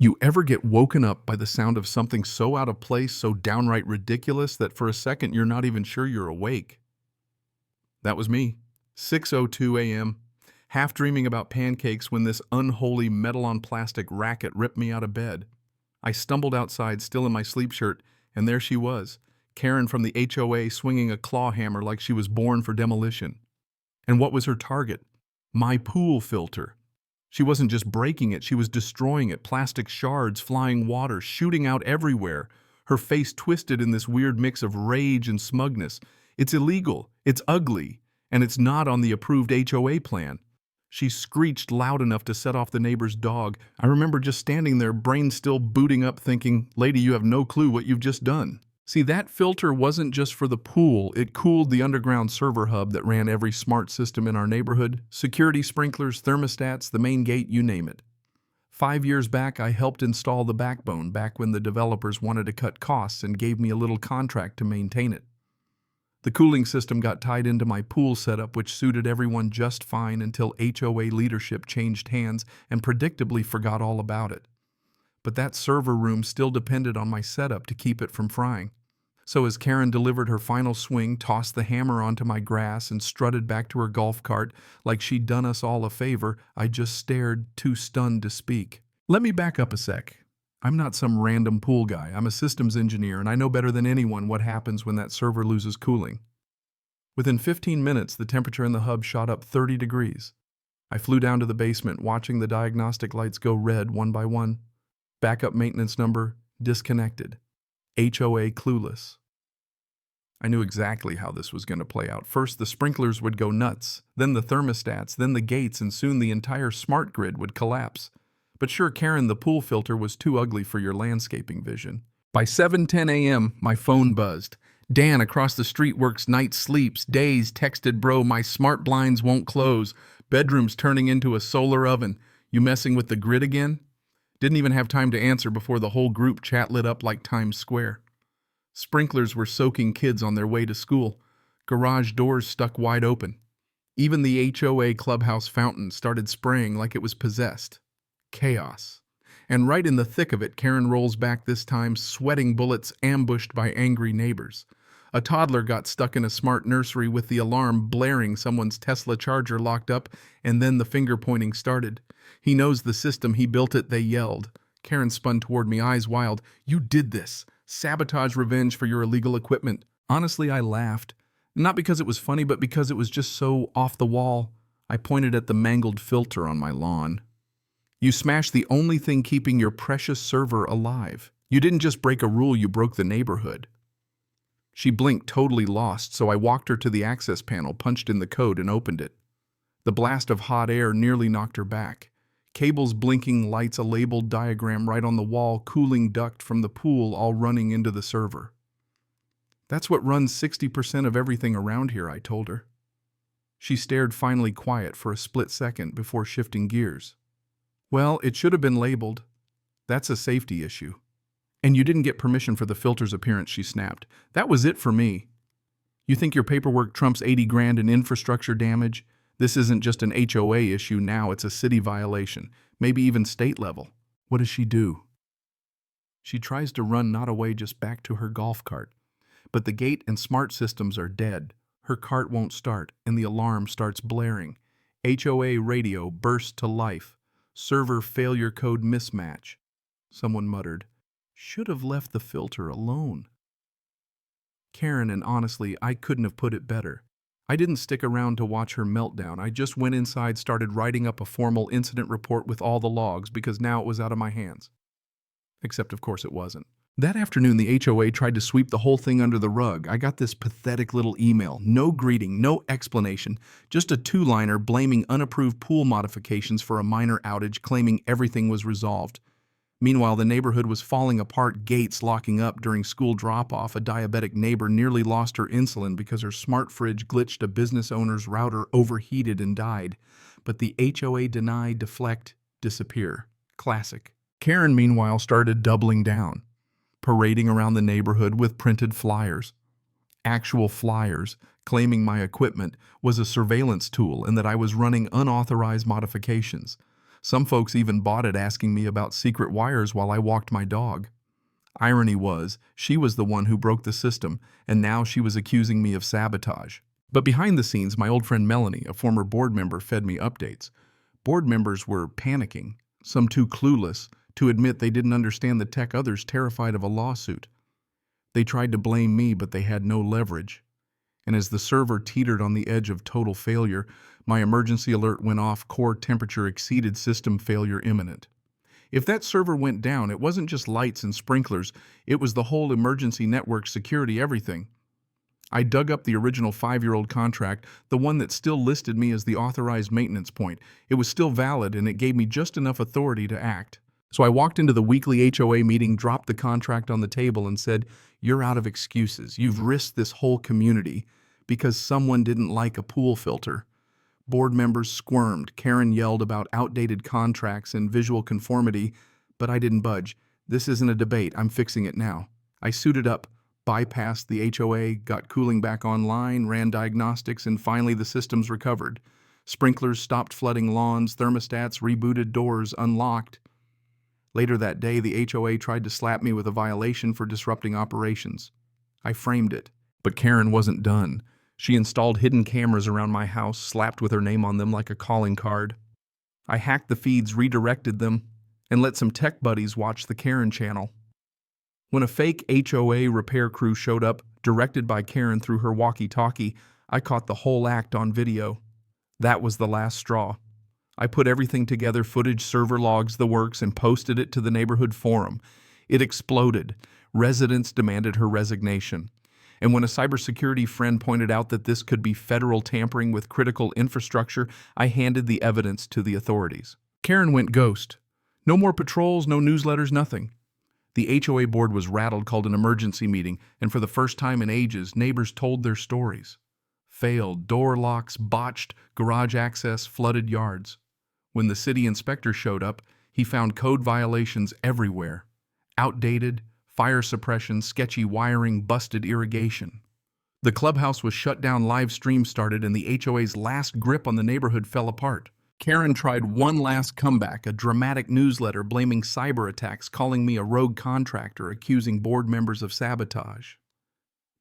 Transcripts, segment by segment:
You ever get woken up by the sound of something so out of place, so downright ridiculous that for a second you're not even sure you're awake? That was me. 6:02 a.m., half dreaming about pancakes when this unholy metal-on-plastic racket ripped me out of bed. I stumbled outside, still in my sleep shirt, and there she was, Karen from the HOA swinging a claw hammer like she was born for demolition. And what was her target? My pool filter. She wasn't just breaking it, she was destroying it, plastic shards, flying water, shooting out everywhere. Her face twisted in this weird mix of rage and smugness. It's illegal, it's ugly, and it's not on the approved HOA plan. She screeched loud enough to set off the neighbor's dog. I remember just standing there, brain still booting up, thinking, "Lady, you have no clue what you've just done." See, that filter wasn't just for the pool, it cooled the underground server hub that ran every smart system in our neighborhood. Security sprinklers, thermostats, the main gate, you name it. 5 years back, I helped install the backbone back when the developers wanted to cut costs and gave me a little contract to maintain it. The cooling system got tied into my pool setup, which suited everyone just fine until HOA leadership changed hands and predictably forgot all about it. But that server room still depended on my setup to keep it from frying. So as Karen delivered her final swing, tossed the hammer onto my grass, and strutted back to her golf cart like she'd done us all a favor, I just stared, too stunned to speak. Let me back up a sec. I'm not some random pool guy. I'm a systems engineer, and I know better than anyone what happens when that server loses cooling. Within 15 minutes, the temperature in the hub shot up 30 degrees. I flew down to the basement, watching the diagnostic lights go red one by one. Backup maintenance number, disconnected. HOA clueless. I knew exactly how this was going to play out. First, the sprinklers would go nuts, then the thermostats, then the gates, and soon the entire smart grid would collapse. But sure, Karen, the pool filter was too ugly for your landscaping vision. By 7:10 a.m., my phone buzzed. Dan across the street works nights, sleeps, days, texted, "Bro, my smart blinds won't close. Bedroom's turning into a solar oven. You messing with the grid again?" Didn't even have time to answer before the whole group chat lit up like Times Square. Sprinklers were soaking kids on their way to school. Garage doors stuck wide open. Even the HOA clubhouse fountain started spraying like it was possessed. Chaos. And right in the thick of it, Karen rolls back this time, sweating bullets, ambushed by angry neighbors. A toddler got stuck in a smart nursery with the alarm blaring, someone's Tesla charger locked up, and then the finger pointing started. "He knows the system, he built it," they yelled. Karen spun toward me, eyes wild. "You did this. Sabotage revenge for your illegal equipment." Honestly, I laughed. Not because it was funny, but because it was just so off the wall. I pointed at the mangled filter on my lawn. "You smashed the only thing keeping your precious server alive. You didn't just break a rule, you broke the neighborhood." She blinked, totally lost, so I walked her to the access panel, punched in the code, and opened it. The blast of hot air nearly knocked her back. Cables blinking, lights, a labeled diagram right on the wall, cooling duct from the pool all running into the server. "That's what runs 60% of everything around here," I told her. She stared, finally quiet for a split second before shifting gears. "Well, it should have been labeled. That's a safety issue." "And you didn't get permission for the filter's appearance," she snapped. "That was it for me. You think your paperwork trumps 80 grand in infrastructure damage? This isn't just an HOA issue now, it's a city violation, maybe even state level." What does she do? She tries to run, not away, just back to her golf cart. But the gate and smart systems are dead. Her cart won't start, and the alarm starts blaring. HOA radio bursts to life. Server failure code mismatch. Someone muttered, "Should have left the filter alone." Karen, and honestly, I couldn't have put it better. I didn't stick around to watch her meltdown. I just went inside, started writing up a formal incident report with all the logs, because now it was out of my hands. Except, of course, it wasn't. That afternoon, the HOA tried to sweep the whole thing under the rug. I got this pathetic little email. No greeting, no explanation, just a two-liner blaming unapproved pool modifications for a minor outage, claiming everything was resolved. Meanwhile, the neighborhood was falling apart, gates locking up during school drop-off. A diabetic neighbor nearly lost her insulin because her smart fridge glitched. A business owner's router overheated and died. But the HOA deny, deflect, disappear. Classic. Karen, meanwhile, started doubling down, parading around the neighborhood with printed flyers. Actual flyers, claiming my equipment was a surveillance tool and that I was running unauthorized modifications. Some folks even bought it asking me about secret wires while I walked my dog. Irony was, she was the one who broke the system, and now she was accusing me of sabotage. But behind the scenes, my old friend Melanie, a former board member, fed me updates. Board members were panicking, some too clueless to admit they didn't understand the tech, others terrified of a lawsuit. They tried to blame me, but they had no leverage. And as the server teetered on the edge of total failure, my emergency alert went off, core temperature exceeded, system failure imminent. If that server went down, it wasn't just lights and sprinklers, it was the whole emergency network, security, everything. I dug up the original 5-year-old contract, the one that still listed me as the authorized maintenance point. It was still valid, and it gave me just enough authority to act. So I walked into the weekly HOA meeting, dropped the contract on the table, and said, "You're out of excuses. You've risked this whole community because someone didn't like a pool filter." Board members squirmed. Karen yelled about outdated contracts and visual conformity, but I didn't budge. "This isn't a debate. I'm fixing it now." I suited up, bypassed the HOA, got cooling back online, ran diagnostics, and finally the systems recovered. Sprinklers stopped flooding lawns, thermostats rebooted, doors unlocked. Later that day, the HOA tried to slap me with a violation for disrupting operations. I framed it. But Karen wasn't done. She installed hidden cameras around my house, slapped with her name on them like a calling card. I hacked the feeds, redirected them, and let some tech buddies watch the Karen channel. When a fake HOA repair crew showed up, directed by Karen through her walkie-talkie, I caught the whole act on video. That was the last straw. I put everything together, footage, server logs, the works, and posted it to the neighborhood forum. It exploded. Residents demanded her resignation. And when a cybersecurity friend pointed out that this could be federal tampering with critical infrastructure, I handed the evidence to the authorities. Karen went ghost. No more patrols, no newsletters, nothing. The HOA board was rattled, called an emergency meeting, and for the first time in ages, neighbors told their stories. Failed, door locks, botched, garage access, flooded yards. When the city inspector showed up, he found code violations everywhere. Outdated, fire suppression, sketchy wiring, busted irrigation. The clubhouse was shut down, live stream started, and the HOA's last grip on the neighborhood fell apart. Karen tried one last comeback, a dramatic newsletter blaming cyber attacks, calling me a rogue contractor, accusing board members of sabotage.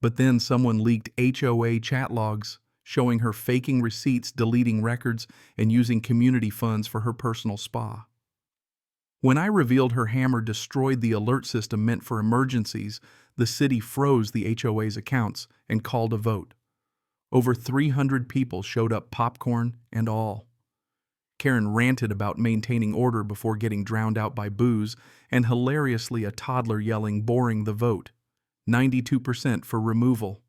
But then someone leaked HOA chat logs, showing her faking receipts, deleting records, and using community funds for her personal spa. When I revealed her hammer destroyed the alert system meant for emergencies, the city froze the HOA's accounts and called a vote. Over 300 people showed up, popcorn and all. Karen ranted about maintaining order before getting drowned out by booze, and hilariously a toddler yelling, boring the vote. 92% for removal.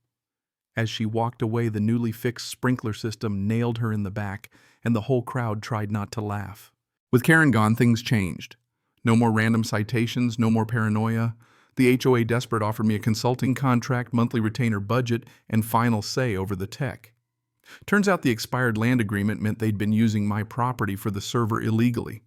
As she walked away, the newly fixed sprinkler system nailed her in the back, and the whole crowd tried not to laugh. With Karen gone, things changed. No more random citations, no more paranoia. The HOA desperate offered me a consulting contract, monthly retainer budget, and final say over the tech. Turns out the expired land agreement meant they'd been using my property for the server illegally.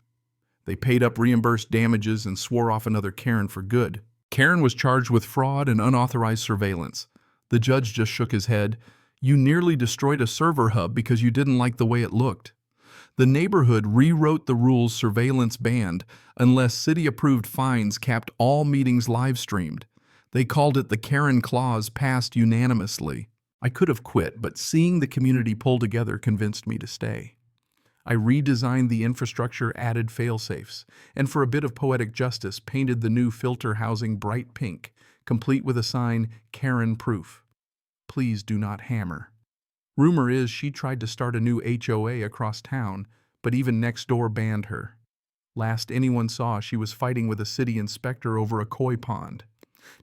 They paid up reimbursed damages and swore off another Karen for good. Karen was charged with fraud and unauthorized surveillance. The judge just shook his head. "You nearly destroyed a server hub because you didn't like the way it looked." The neighborhood rewrote the rules, surveillance banned, unless city-approved fines capped all meetings live-streamed. They called it the Karen Clause, passed unanimously. I could have quit, but seeing the community pull together convinced me to stay. I redesigned the infrastructure, added fail-safes, and for a bit of poetic justice, painted the new filter housing bright pink, complete with a sign, "Karen Proof. Please do not hammer." Rumor is she tried to start a new HOA across town, but even next door banned her. Last anyone saw, she was fighting with a city inspector over a koi pond.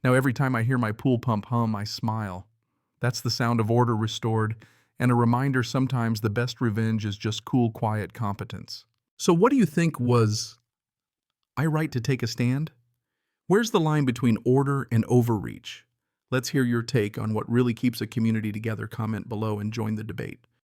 Now every time I hear my pool pump hum, I smile. That's the sound of order restored, and a reminder sometimes the best revenge is just cool, quiet competence. So what do you think? Was I right to take a stand? Where's the line between order and overreach? Let's hear your take on what really keeps a community together. Comment below and join the debate.